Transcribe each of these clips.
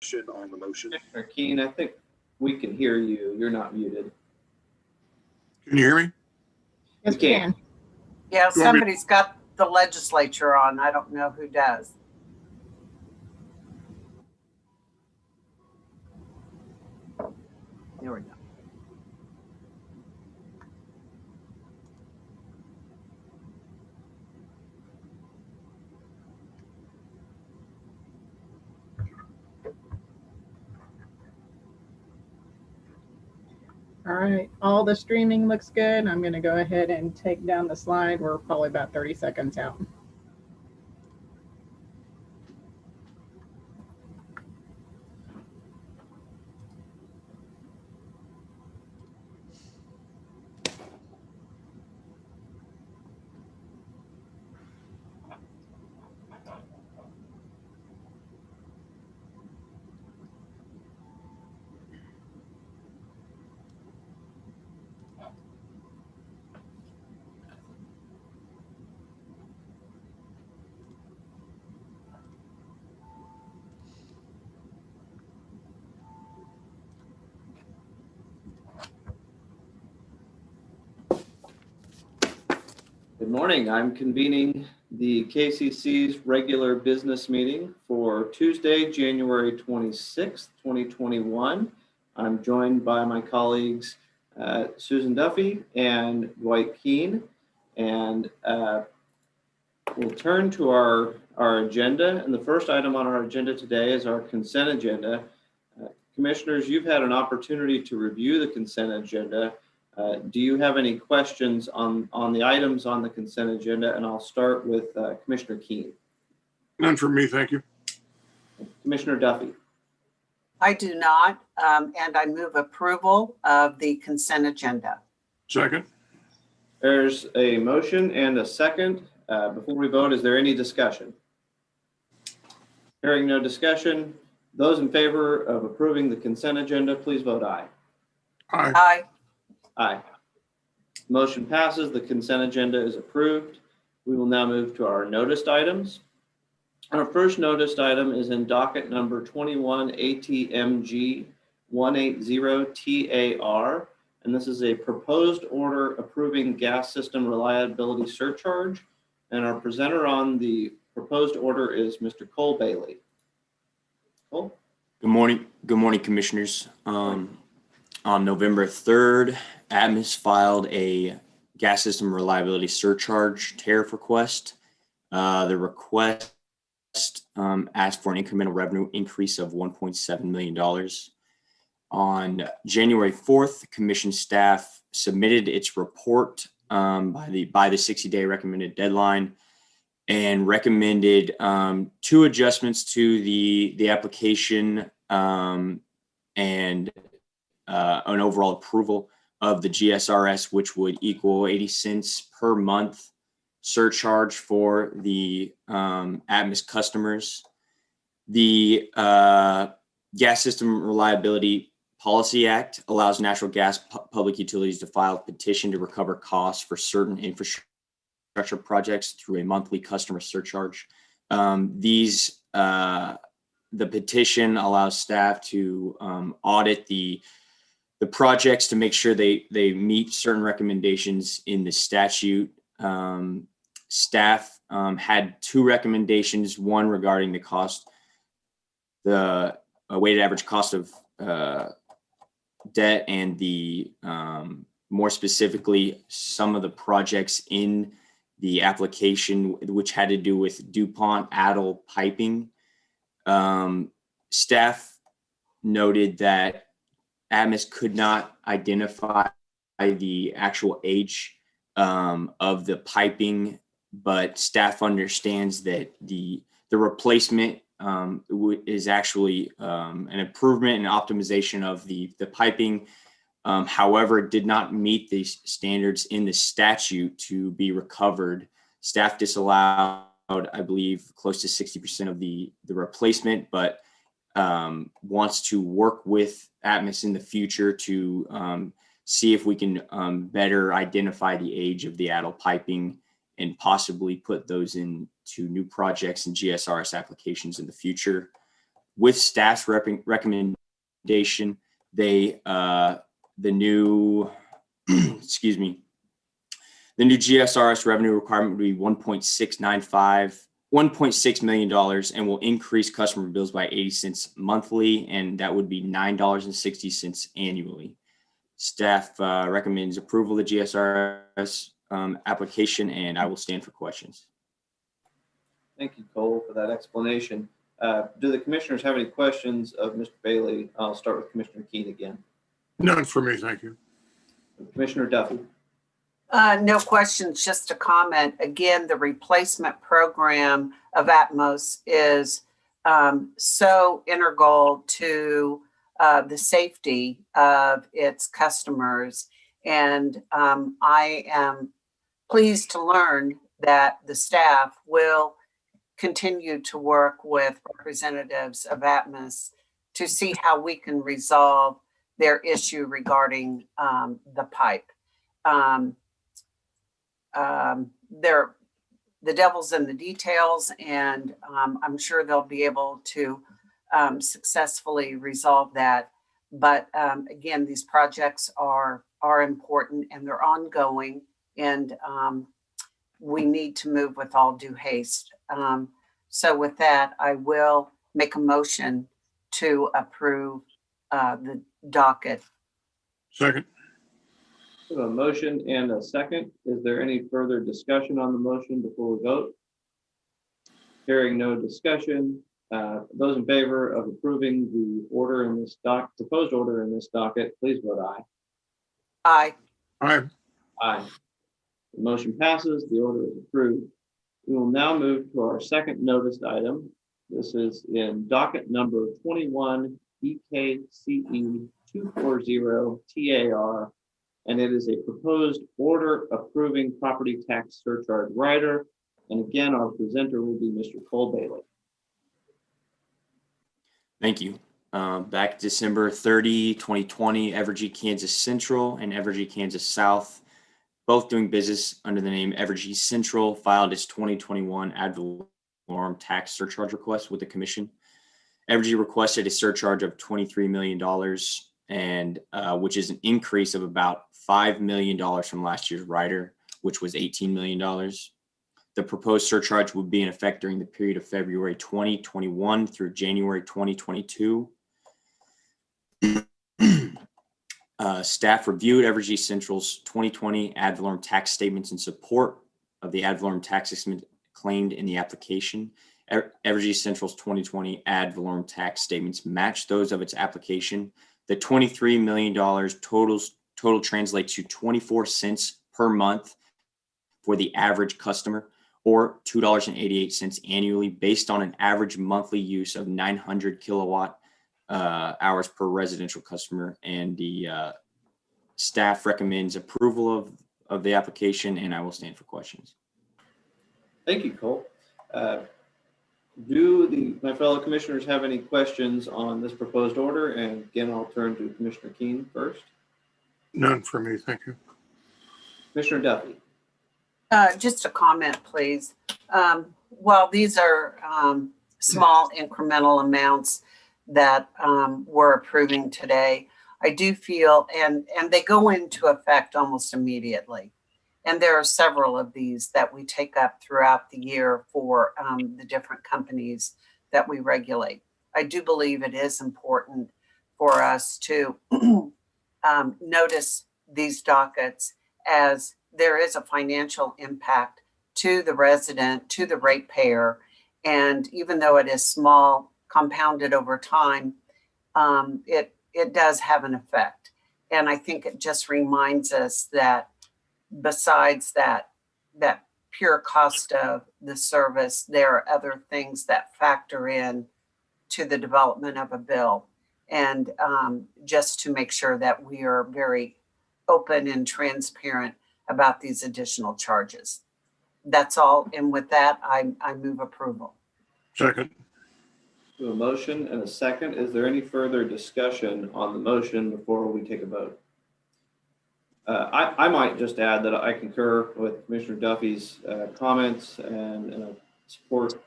On the motion. Commissioner Keen, I think we can hear you. You're not muted. Can you hear me? Yes, We can. Yeah, You want me- somebody's got the legislature on. I don't know who does. There we go. All right, all the streaming looks good. I'm going to go ahead and take down the slide. We're probably about 30 seconds out. Good morning. I'm convening the KCC's regular business meeting for Tuesday, January 26th, 2021. I'm joined by my colleagues, Susan Duffy and Dwight Keen, and we'll turn to our agenda. And the first item on our agenda today is our consent agenda. Commissioners, you've had an opportunity to review the consent agenda. Do you have any questions on the items on the consent agenda? And I'll start with Commissioner Keen. None for me, thank you. Commissioner Duffy. I do not, and I move approval of the consent agenda. Second. There's a motion and a second. Before we vote, is there any discussion? Hearing no discussion, those in favor of approving the consent agenda, please vote aye. Aye. Aye. Aye. Motion passes. The consent agenda is approved. We will now move to our noticed items. Our first noticed item is in docket number 21 ATMG 180 TAR, and this is a proposed order approving gas system reliability surcharge. And our presenter on the proposed order is Mr. Cole Bailey. Cole? Good morning, commissioners. On November 3rd, Atmos filed a gas system reliability surcharge tariff request. The request asked for an incremental revenue increase of $1.7 million. On January 4th, commission staff submitted its report by the 60-day recommended deadline and recommended two adjustments to the application and an overall approval of the GSRS, which would equal 80 cents per month surcharge for the Atmos customers. The Gas System Reliability Policy Act allows natural gas public utilities to file a petition to recover costs for certain infrastructure projects through a monthly customer surcharge. The petition allows staff to audit the projects to make sure they meet certain recommendations in the statute. Staff had two recommendations, one regarding the cost, the weighted average cost of debt, and the more specifically, some of the projects in the application, which had to do with DuPont ADL piping. Staff noted that Atmos could not identify the actual age of the piping, but staff understands that the replacement is actually an improvement and optimization of the piping. However, it did not meet the standards in the statute to be recovered. Staff disallowed, I believe, close to 60% of the replacement, but wants to work with Atmos in the future to see if we can better identify the age of the ADL piping and possibly put those into new projects and GSRS applications in the future. with staff's recommendation, they the new excuse me, the new GSRS revenue requirement would be $1.6 million and will increase customer bills by 80 cents monthly, and that would be $9.60 annually. Staff recommends approval of the GSRS application, and I will stand for questions. Thank you, Cole, for that explanation. Do the commissioners have any questions of Mr. Bailey? I'll start with Commissioner Keen again. None for me, thank you. Commissioner Duffy. No questions, just a comment. Again, the replacement program of Atmos is so integral to the safety of its customers. And I am pleased to learn that the staff will continue to work with representatives of Atmos to see how we can resolve their issue regarding the pipe. The devil's in the details, and I'm sure they'll be able to successfully resolve that. But again, these projects are important and they're ongoing, and we need to move with all due haste. So with that, I will make a motion to approve the docket. Second. We have a motion and a second. Is there any further discussion on the motion before we vote? Hearing no discussion, those in favor of approving the order in this proposed order in this docket, please vote aye. Aye. Aye. Aye. The motion passes. The order is approved. We will now move to our second noticed item. This is in docket number 21 EKCE 240 TAR, and it is a proposed order approving property tax surcharge rider. And again, our presenter will be Mr. Cole Bailey. Thank you. Back December 30, 2020, Evergy Kansas Central and Evergy Kansas South, both doing business under the name Evergy Central, filed its 2021 ad valorem tax surcharge request with the commission. Evergy requested a surcharge of $23 million, and which is an increase of about $5 million from last year's rider, which was $18 million. The proposed surcharge would be in effect during the period of February 2021 through January 2022. Staff reviewed Evergy Central's 2020 ad valorem tax statements in support of the ad valorem tax estimate claimed in the application. Evergy Central's 2020 ad valorem tax statements match those of its application. The $23 million total translates to 24 cents per month for the average customer, or $2.88 annually, based on an average monthly use of 900 kilowatt hours per residential customer. And the staff recommends approval of the application, and I will stand for questions. Thank you, Cole. Do my fellow commissioners have any questions on this proposed order? And again, I'll turn to Commissioner Keen first. None for me, thank you. Commissioner Duffy. Just a comment, please. While these are small incremental amounts that we're approving today, I do feel, and they go into effect almost immediately. And there are several of these that we take up throughout the year for the different companies that we regulate. I do believe it is important for us to notice these dockets, as there is a financial impact to the resident, to the ratepayer. And even though it is small, compounded over time, it does have an effect. And I think it just reminds us that besides that pure cost of the service, there are other things that factor in to the development of a bill. And just to make sure that we are very open and transparent about these additional charges. That's all. And with that, I move approval. Second. A motion and a second. Is there any further discussion on the motion before we take a vote? I might just add that I concur with Commissioner Duffy's comments and support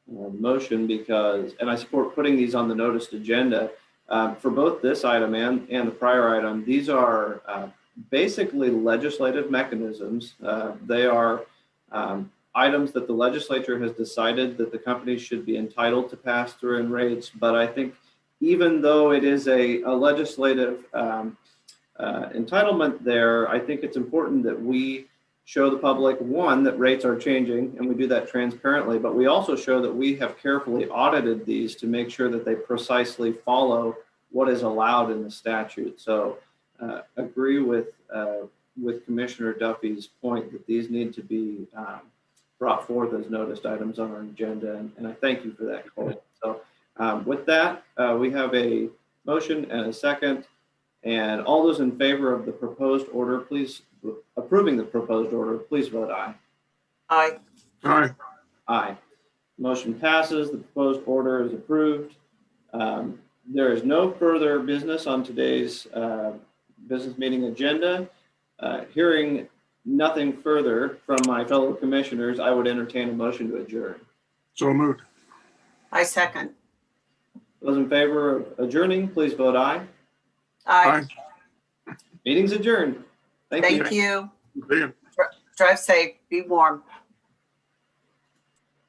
motion because, and I support putting these on the noticed agenda. For both this item and the prior item, these are basically legislative mechanisms. They are items that the legislature has decided that the companies should be entitled to pass through in rates. But I think even though it is a legislative entitlement there, I think it's important that we show the public, one, that rates are changing, and we do that transparently, but we also show that we have carefully audited these to make sure that they precisely follow what is allowed in the statute. So agree with Commissioner Duffy's point that these need to be brought forth as noticed items on our agenda, and I thank you for that, Cole. So with that, we have a motion and a second, and all those in favor of the proposed order, please, approving the proposed order, please vote aye. Aye. Aye. Aye. Motion passes. The proposed order is approved. There is no further business on today's business meeting agenda. Hearing nothing further from my fellow commissioners, I would entertain a motion to adjourn. So moved. I second. Those in favor of adjourning, please vote aye. Aye. Meeting's adjourned. Thank you. Thank you. See ya. Drive safe. Be warm.